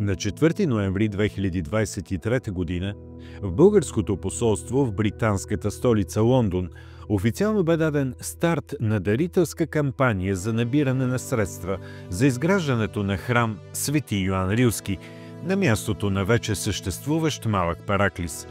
На 4 ноември 2023 г. в българското посолство в британската столица Лондон официално бе даден старт на дарителска кампания за набиране на средства за изграждането на храм Свети Йоан Рилски на мястото на вече съществуващ малък параклис.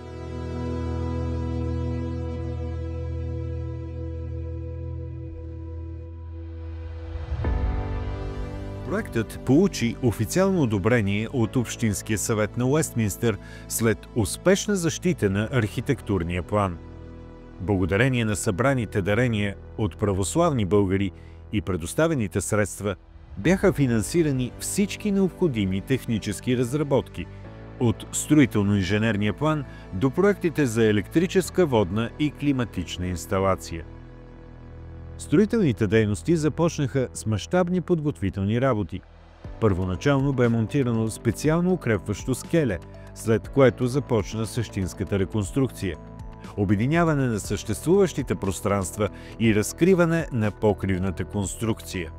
Проектът получи официално одобрение от Общинския съвет на Уестминстър след успешна защита на архитектурния план. Благодарение на събраните дарения от православни българи и предоставените средства бяха финансирани всички необходими технически разработки, от строително-инженерния план до проектите за електрическа, водна и климатична инсталация. Строителните дейности започнаха с мащабни подготвителни работи. Първоначално бе монтирано специално укрепващо скеле, след което започна същинската реконструкция, обединяване на съществуващите пространства и разкриване на покривната конструкция.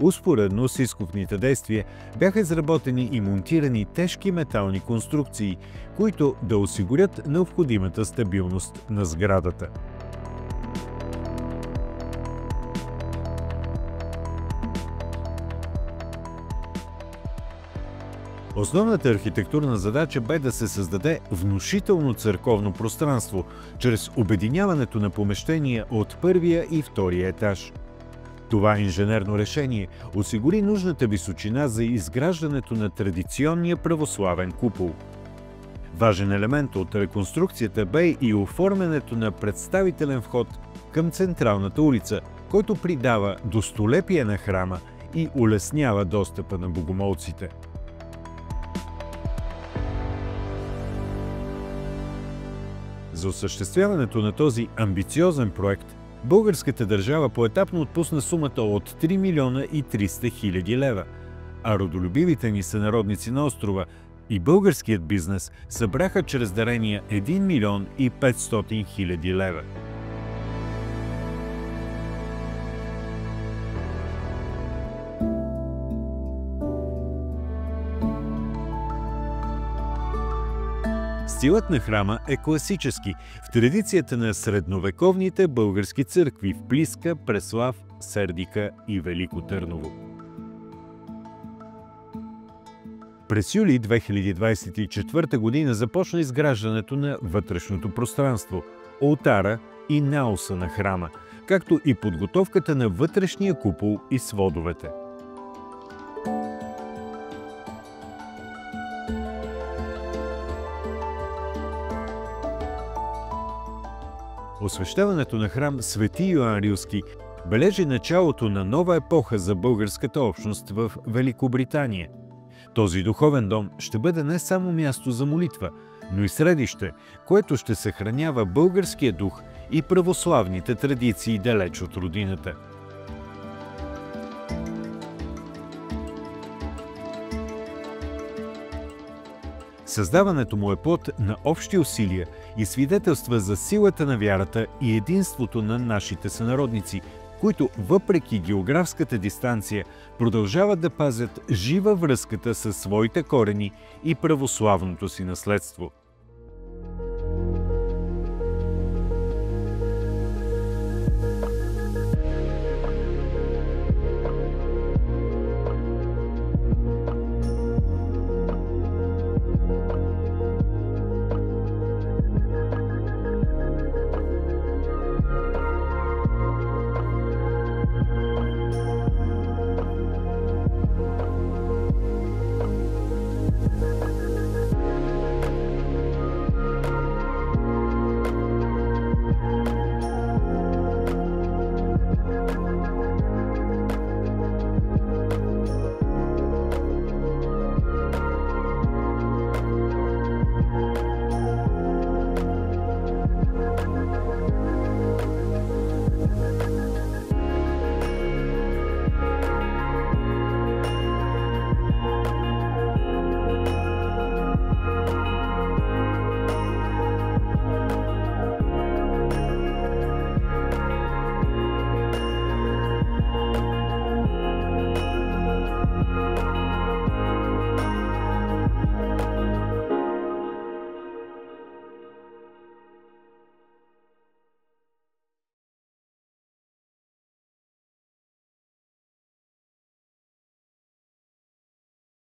Успоредно с изкопните действия бяха изработени и монтирани тежки метални конструкции, които да осигурят необходимата стабилност на сградата. Основната архитектурна задача бе да се създаде внушително църковно пространство, чрез обединяването на помещения от първия и втория етаж. Това инженерно решение осигури нужната височина за изграждането на традиционния православен купол. Важен елемент от реконструкцията бе и оформянето на представителен вход към централната улица, който придава достолепие на храма и улеснява достъпа на богомолците. За осъществяването на този амбициозен проект, българската държава поетапно отпусна сумата от 3 милиона и 300 хиляди лева, а родолюбивите ни сънародници на острова и българският бизнес събраха чрез дарения 1 милион и 500 хиляди лева. Стилът на храма е класически, в традицията на средновековните български църкви в Плиска, Преслав, Сердика и Велико Търново. През юли 2024 г. започна изграждането на вътрешното пространство, олтара и наоса на храма, както и подготовката на вътрешния купол и сводовете. Освещаването на храм Свети Йоан Рилски бележи началото на нова епоха за българската общност в Великобритания. Този духовен дом ще бъде не само място за молитва, но и средище, което ще съхранява българския дух и православните традиции далеч от родината. Създаването му е плод на общи усилия и свидетелства за силата на вярата и единството на нашите сънародници, които въпреки географската дистанция продължават да пазят жива връзката със своите корени и православното си наследство.